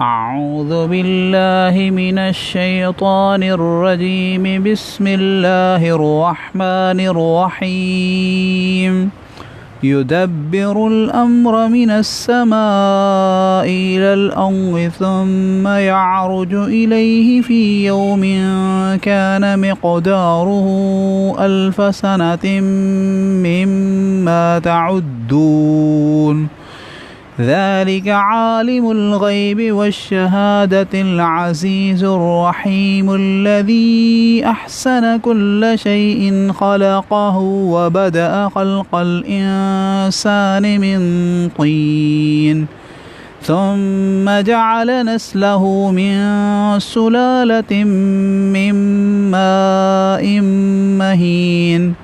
أعوذ بالله من الشيطان الرجيم بسم الله الرحمن الرحيم يدبر الأمر من السماء إلى الأرض ثم يعرج إليه في يوم كان مقداره 1000 سنة مما تعدون ذلك عالم الغيب والشهادة العزيز الرحيم الذي أحسن كل شيء خلقه وبدأ خلق الإنسان من طين ثم جعل نسله من سلالة من ماء مهين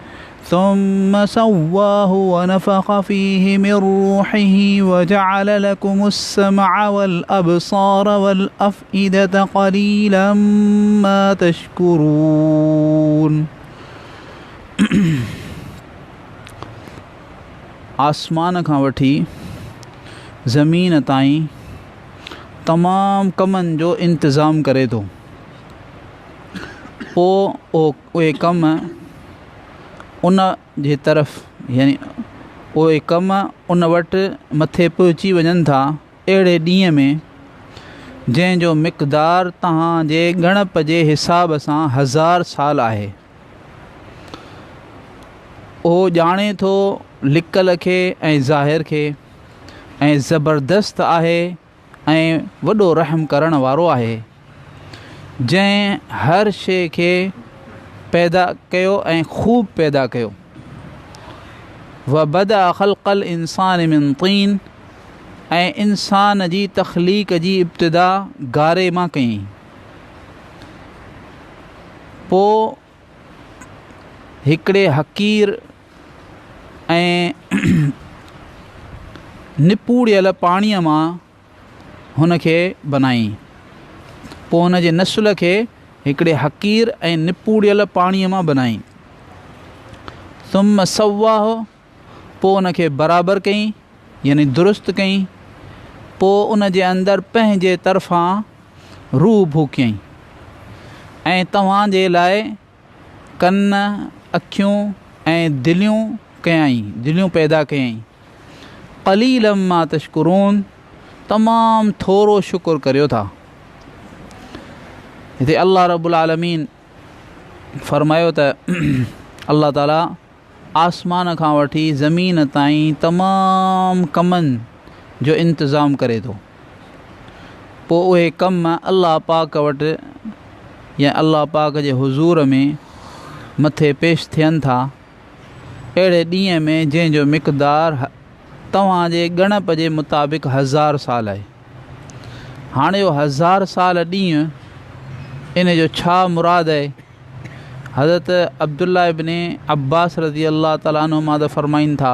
ثم سواه ونفخ فيه من روحه وجعل لكم السمع والأبصار والأفئدة قليلا ما تشكرون आसमान खां वठी ज़मीन ताईं तमामु कमनि जो इंतज़ाम करे थो। पोइ उहे कम उन जे तरफ़ यानी उहे कम उन वटि मथे पहुची वञनि था अहिड़े ॾींहं में जंहिंजो मिक़दारु तव्हांजे ॻणप जे हिसाब सां 1000 साल आहे। उहो ॼाणे थो लिकल खे ऐं ज़ाहिर खे ऐं ज़बरदस्त आहे ऐं वॾो रहम करण वारो आहे जंहिं हर शइ खे पैदा कयो ऐं ख़ूब पैदा कयो। वबदा ख़ल्क़ल इंसान मिन तीन ऐं इंसान जी तख़लीक़ जी इब्तिदा गारे मां कई। पोइ हिकिड़े हक़ीर ऐं निपूड़ियल पाणीअ मां हुनखे बनाई। पोइ हुन जे नस्ल खे हिकिड़े हक़ीर ऐं निपूड़ियल पाणीअ मां बनाई। सुम सवाह पोइ उनखे बराबरि कई यानी दुरुस्त कई। पोइ उन जे अंदरि पंहिंजे तरफ़ां रूह फूकियईं ऐं तव्हांजे लाइ कन अखियूं ऐं दिलियूं पैदा कयईं। क़लीलम मा तशकुरून तमामु थोरो शुक्र करियो था। हिते अल्लाह रब्बुल आलमीन फरमायो त अल्लाह ताला आसमान खां वठी ज़मीन ताईं तमामु कमनि जो इंतज़ाम करे थो। पोइ उहे कम अल्लाह पाक वटि या अल्लाह पाक जे हुज़ूर में मथे पेश थियनि था अहिड़े ॾींहं में जंहिंजो मिक़दारु तव्हांजे ॻणप जे मुताबिक़ 1000 साल आहे। हाणे इहो 1000 साल ॾींहुं इन जो छा मुराद आहे? हज़रत अब्दुल्ला इब्न अब्बास रज़ी अल्लाह ताला अन्हुमा त फ़रमाइनि था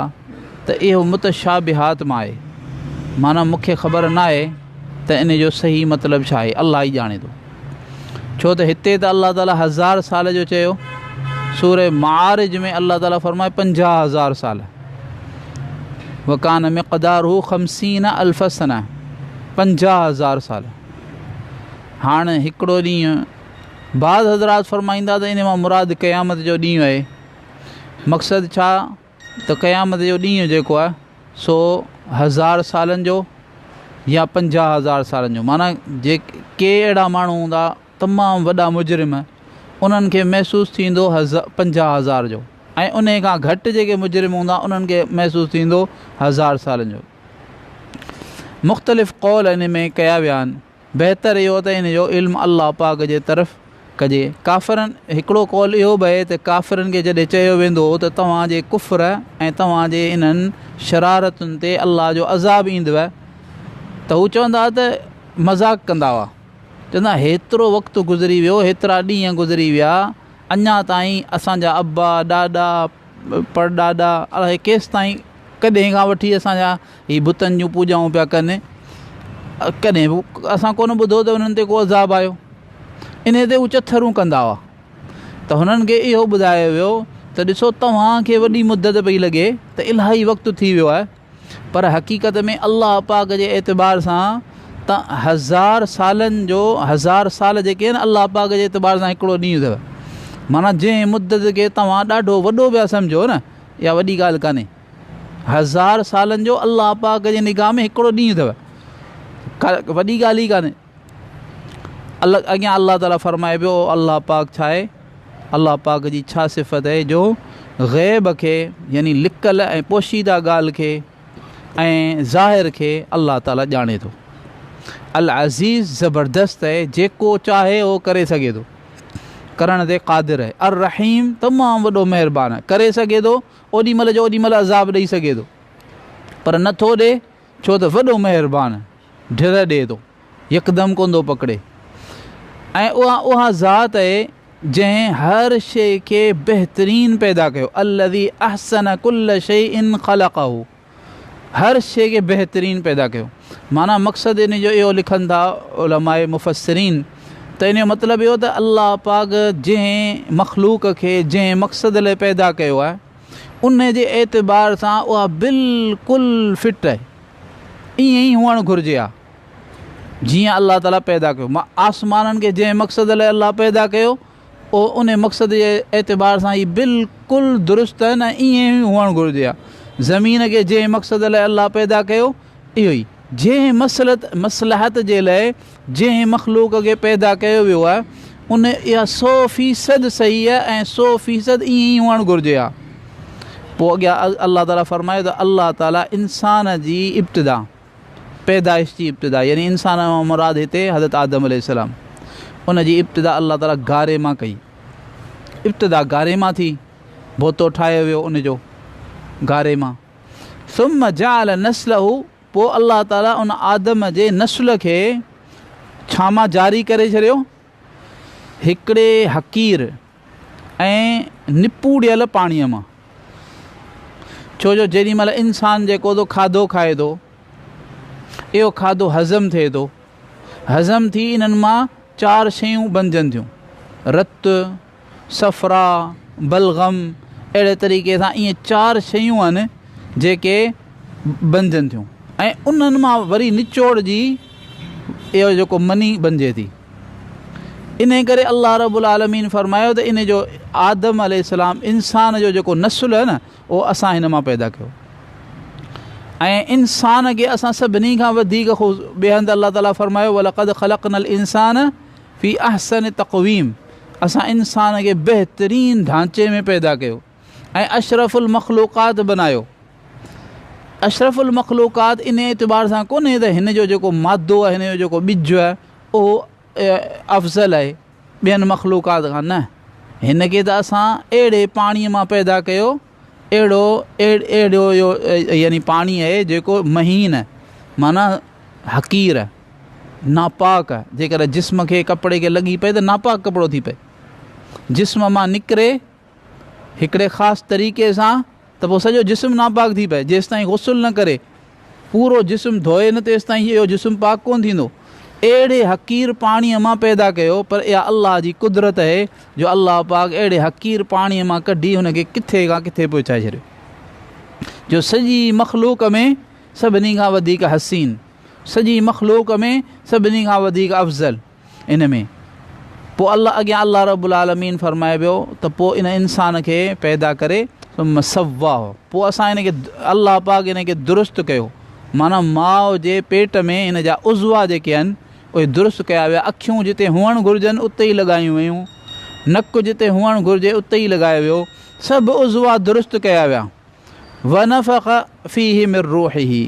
त इहो मुतशाबिहात मां आहे, माना मूंखे ख़बर न आहे त इन जो सही मतिलबु छा आहे, अल्लाह ई ॼाणे थो। छो त हिते त अल्लाह ताला 1000 साल जो चयो, सूरह मारिज में अल्लाह ताला फ़रमाए 50,000 साल। वकान मिक़दारुहु 50,000 सना 50,000 साल। हाणे हिकिड़ो ॾींहुं बाद हज़रात फ़रमाईंदा त इन मां मुराद क़यामत जो ॾींहुं आहे। मक़सदु छा त क़यामत जो ॾींहुं जेको आहे सो 1000 सालनि जो या 50,000 सालनि जो, माना के अहिड़ा माण्हू हूंदा तमामु वॾा मुजरिम उन्हनि खे महसूसु थींदो 50,000 जो, ऐं उन खां घटि जेके मुजरिम हूंदा उन्हनि खे महसूसु थींदो 1000 सालनि जो। मुख़्तलिफ़ क़ौल इन में कया विया आहिनि। बहितर इहो त इन जो इल्मु अल्लाह पाक जे तरफ़ कजे। काफ़िरनि हिकिड़ो कौल इहो बि आहे त काफ़िरनि खे जॾहिं चयो वेंदो त तव्हांजे कुफ़्र ऐं तव्हांजे इन्हनि शरारतुनि ते अल्लाह जो अज़ाब ईंदव त हू चवंदा त मज़ाक़ कंदा हुआ, चवंदा हेतिरो वक़्तु गुज़री वियो, हेतिरा ॾींहं गुज़री विया, अञा ताईं असांजा अब्बा ॾाॾा परॾाॾा अलाए केसि ताईं कॾहिं खां वठी असांजा ही बुतनि जूं पूॼाऊं पिया कनि, कॾहिं बि असां कोन ॿुधो त उन्हनि ते को अज़ाब आयो। इन ते हू चथरूं कंदा हुआ त हुननि खे इहो ॿुधायो वियो त ॾिसो तव्हांखे वॾी मुदत पई लॻे त इलाही वक़्तु थी वियो आहे, पर हक़ीक़त में अल्लाह पाक जे एतबार सां त 1000 सालनि जो 1000 साल जेके आहिनि अलाह पाक जे एतबार सां हिकिड़ो ॾींहुं अथव। माना जंहिं मुद्दत खे तव्हां ॾाढो वॾो पिया सम्झो न, इहा वॾी ॻाल्हि कान्हे। 1000 सालनि जो अलाह पाक जे निगाह में हिकिड़ो ॾींहुं अथव, वॾी ॻाल्हि ई कान्हे। अॻियां अलाह ताला फरमाए पियो, अलाह पाक छा आहे, अलाह पाक जी छा सिफ़त आहे जो ग़ैब खे यानी लिकल ऐं पोशीदा ॻाल्हि खे ऐं ज़ाहिर खे अलाह ताला ॼाणे थो। अल अज़ीज़ ज़बरदस्त आहे, जेको चाहे उहो करे सघे थो, करण ते क़ादिर आहे। अर रहीम तमामु वॾो महिरबानी आहे, करे सघे थो ओॾीमहिल जो ओॾीमहिल अज़ाब ॾेई सघे थो, पर नथो ॾे छो त वॾो महिरबानी ढिर ॾिए थो, यकदमि कोन थो पकिड़े। ऐं उहा ज़ात आहे जंहिं हर शइ खे बहितरीन पैदा कयो। अल्लज़ी अहसन कुल्ल शैइन ख़लक़हू, हर शइ खे बहितरीन पैदा कयो। माना मक़सदु इन जो इहो लिखनि था उलमाए मुफ़स्सिरीन, त इन जो मतिलबु इहो त अलाह पाक जंहिं मख़लूक खे जंहिं मक़सद लाइ पैदा कयो आहे उन जे एतबार सां उहा बिल्कुलु फिट आहे, ईअं ई हुअणु घुरिजे आहे जीअं अलाह ताला पैदा कयो। मां आसमाननि खे जंहिं मक़सद लाइ अलाह पैदा कयो उन मक़सद जे एतबार सां ई बिल्कुलु दुरुस्त आहिनि ऐं ईअं ई हुअणु घुरिजे आहे। ज़मीन खे जंहिं मक़सद लाइ अलाह पैदा कयो इहो ई, जंहिं मसलहत जे लाइ जंहिं मख़लूक खे पैदा कयो वियो आहे उन इहा 100% सही आहे ऐं 100% ईअं ई हुअणु घुरिजे आहे। पोइ अॻियां अलाह ताला फरमायो त अलाह ताला इंसान जी इब्तिदा, पैदाइश जी इब्तिदा यानी इंसान मुराद हिते हज़रत आदम अलैहिस्सलाम, उन जी इब्तिदा अलाह ताला गारे मां कई। इब्तिदा गारे मां थी, बोतो ठाहियो वियो उन जो गारे मां। सुम्म जअल नस्लहू, पोइ अलाह ताला उन आदम जे नस्ल खे छा मां जारी करे छॾियो, हिकिड़े हक़ीर ऐं निपूड़ियल पाणीअ मां। छो जो जेॾीमहिल इंसानु जेको थो खाधो खाए थो, इहो खाधो हज़म थिए थो, हज़म थी इन्हनि मां 4 शयूं बणजनि थियूं, रत, सफ़रा, बलगम, अहिड़े तरीक़े सां ईअं 4 शयूं आहिनि जेके बणजनि थियूं ऐं उन्हनि मां वरी निचोड़ जी इहो जेको मनी बणिजे थी। इन करे अल्लाह रब्बुल आलमीन फरमायो त इन जो आदम अलैहिस्सलाम इंसान जो जेको नस्ल आहे न उहो असां हिन मां पैदा कयो ऐं इंसान खे असां सभिनी खां वधीक ॿिए हंधि अल्लाह ताला फरमायो वलक़द ख़लक़नल इंसान फ़ी अहसन तक़वीम, असां इंसान खे बहितरीन ढांचे में पैदा कयो ऐं अशरफुल मख़लूक़ात बनायो। अशरफुल मख़लूक़ात इन एतबार सां कोन्हे त हिन जो जेको मादो आहे, हिन जो जेको ॿिज आहे उहो अफ़ज़ल आहे ॿियनि मख़लूक़ात खां, न, हिन खे त असां अहिड़े पाणीअ मां पैदा कयो, अहिड़ो यानी पाणी आहे जेको महीन आहे, माना हक़ीर आहे, नापाक आहे। जेकर जिस्म खे कपिड़े खे लॻी पए त नापाक कपिड़ो थी पए, जिस्म मां निकिरे हिकिड़े ख़ासि तरीक़े सां त पोइ सॼो जिस्म नापाक थी पए। जेसिताईं गुस्ल न करे पूरो जिस्म धोए न तेसिताईं इहो जिस्म पाक कोन थींदो। अहिड़े हक़ीर पाणीअ मां पैदा कयो, पर इहा अल्लाह जी कुदरत आहे जो अल्लाह पाक अहिड़े हक़ीर पाणीअ मां कढी हुनखे किथे खां किथे पहुचाए छॾियो, जो सॼी मख़लूक में सभिनी खां वधीक हसीन, सॼी मख़लूक में सभिनी खां वधीक अफ़ज़ल इन में। पोइ अॻियां अल्लाह रब्बुल आलमीन फरमाए पियो त पोइ इन इंसान खे पैदा करे सवा, पोइ असां हिन खे अल्लाह पाक हिन खे दुरुस्त कयो, माना माउ जे पेट में हिन जा उज़वा जेके आहिनि उहे दुरुस्त कया विया। अखियूं जिते हुअणु घुरिजनि उते ई लॻायूं वयूं, नकु जिते हुअणु घुरिजे उते ई लॻायो वियो, सभु उज़वा दुरुस्त कया विया। वनफ़ख़ फ़ीहि मिन रूहिही,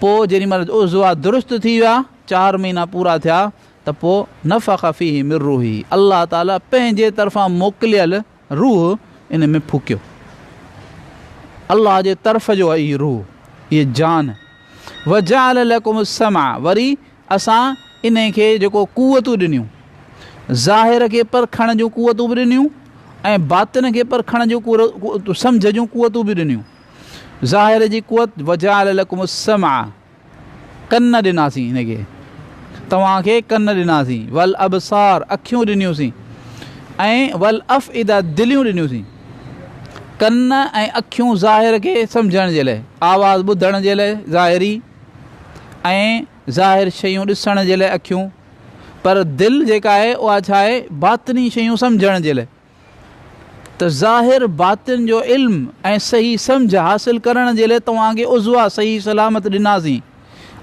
पोइ जेॾीमहिल उज़वा दुरुस्त थी विया, 4 महीना पूरा थिया त पोइ नफ़ख़ फ़ीहि मिन रूहिही, अल्लाह ताला पंहिंजे तरफ़ां मोकिलियल रूह इन में फूकियो। अल्लाह जे तरफ़ जो आहे इहा रूह, इहा जान। वजअल लकुम समा, वरी असां इन खे जेको कुवतूं ॾिनियूं, ज़ाहिर खे परखण जूं कुवतूं बि ॾिनियूं ऐं बातिन खे परखण जूं सम्झ जूं कुवतूं बि ॾिनियूं। ज़ाहिर जी कुवत वजअल लकुम समा, कन ॾिनासीं हिनखे, तव्हांखे कन ॾिनासीं, वल अबसार अखियूं ॾिनियूंसीं ऐं वल अफ़इदा दिलियूं ॾिनियूंसीं। कन ऐं अखियूं ज़ाहिर खे सम्झण जे लाइ, आवाज़ु ॿुधण जे लाइ ज़ाहिरी, ऐं ज़ाहिर शयूं ॾिसण जे लाइ अखियूं, पर दिलि जेका आहे उहा छा आहे बातिनी शयूं सम्झण जे लाइ। त ज़ाहिर बातिन जो इल्मु ऐं सही सम्झ हासिलु करण जे लाइ तव्हांखे उज़वा सही सलामत ॾिनासीं।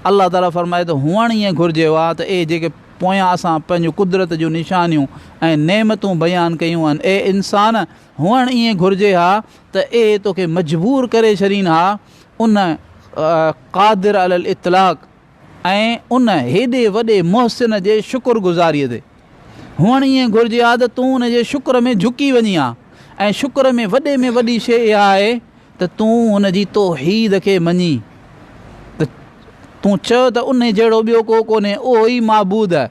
अलाह ताला फरमाए थो हुअणु ईअं घुरिजे हा त जेके पोयां असां पंहिंजूं कुदरत जूं निशानियूं ऐं नेमतूं बयानु कयूं आहिनि, इंसान हुअणु ईअं घुरिजे हा त तोखे मजबूर करे छॾीनि हा उन क़ादिर अलल इतलाक़ ऐं उन हेॾे वॾे मुहसिन जे शुक्रगुज़ारीअ ते। हुअणु ईअं घुरिजे हा त तूं उन जे शुक्र में झुकी वञी हा, ऐं शुक्र में वॾे वॾी शइ इहा आहे त तूं हुन जी तौहीद खे मञी, त तूं चओ त उन जहिड़ो ॿियो को कोन्हे, उहो ई माबूद आहे,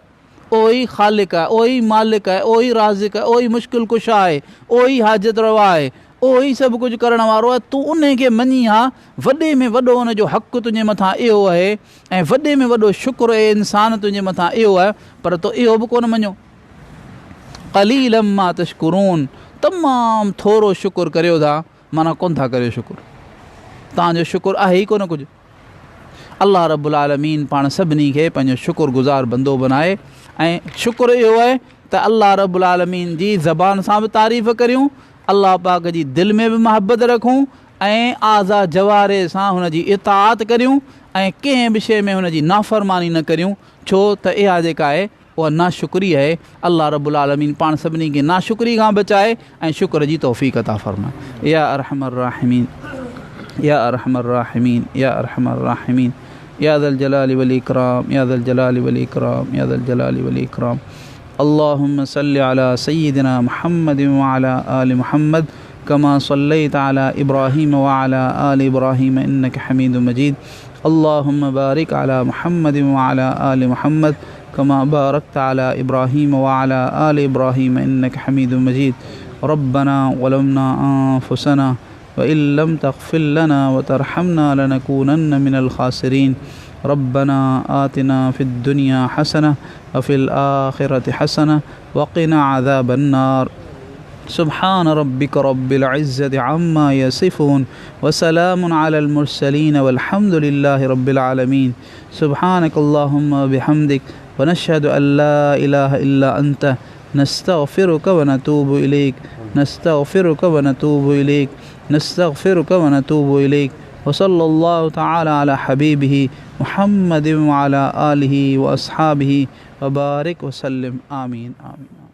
उहो ई ख़ालिक आहे, उहो ई मालिक आहे, उहो ई राज़िक आहे, उहो ई मुश्किल कुशा आहे, उहो ई हाजत रवा आहे, उहो ई सभु कुझु करण वारो आहे। तूं उन खे मञी हा, वॾे में वॾो उन जो हक़ु तुंहिंजे मथां इहो आहे ऐं वॾे में वॾो शुक्र इंसान तुंहिंजे मथां इहो आहे, पर तो इहो बि कोन मञो। क़लीलम मा तशकुरून, तमामु थोरो शुकुरु करियो था, माना कोन था करियो शुकुरु, तव्हांजो शुकुरु आहे ई कोन कुझु। अल्लाह रब्बुल आलमीन पाण सभिनी खे पंहिंजो शुकुरगुज़ार बंदो बनाए, ऐं शुकुरु इहो आहे त अल्लाह रब्बुल आलमीन जी ज़बान सां बि तारीफ़ करियूं, अल्लाह पाक जी दिलि में बि मुहबत रखूं, ऐं आज़ा जवारे सां हुन जी इताअत करियूं, ऐं कंहिं बि शइ में हुन जी नाफ़रमानी न करियूं, छो त इहा जेका आहे उहा नाशुक्री आहे। अल्लाह रब्बुल आलमीन पाण सभिनी खे नाशुक्री खां बचाए ऐं शुक्र जी तौफ़ीक़ अता फ़रमाए। या अरहमर राहिमीन, या अरहमर राहिमीन, या अरहमर राहिमीन, या ज़ल जलाली वल इकराम, या ज़ल जलाली वल इकराम, या ज़ल जलाली वल इकराम। अल्लाहुम्मा सल्लि अला सय्यिदिना मुहम्मद व अला आलि मुहम्मद कमा सल्लैता अला इब्राहीम व अला आलि इब्राहीम इन्नका हमीदुम मजीद। अल्लाहुम्मा बारिक अला मुहम्मद व अला आलि मुहम्मद कमा बारकता अला इब्राहीम व अला आलि इब्राहीम इन्नका हमीदुम मजीद। रब्बना ज़लमना अनफुसना व इल्लम तग़फिर लना व तरहमना लनकूनन्न मिनल ख़ासिरीन। रब्बना आतिना फ़िद दुनिया हसना व फ़िल आखिरति हसना व क़िना अज़ाबन नार। सुब्हान रब्बिक रब्बिल इज़्ज़ति अम्मा यसिफ़ून व सलामुन अलल मुरसलीन वल्हम्दुलिल्लाहि रब्बिल आलमीन। सुब्हानकल्लाहुम्मा व बिहम्दिक व नशहदु अल्ला इलाहा इल्ला अंता नस्तग़फिरुका व नतूबु इलैक, नस्तग़फिरुका व नतूबु इलैक, नस्तग़फिरुका व नतूबु इलैक। व सल्लल्लाहु तआला अला हबीबिही मुहम्मद व अला आलिही व अस्हाबिही व बारिक व सल्लिम। आमीन आमीन।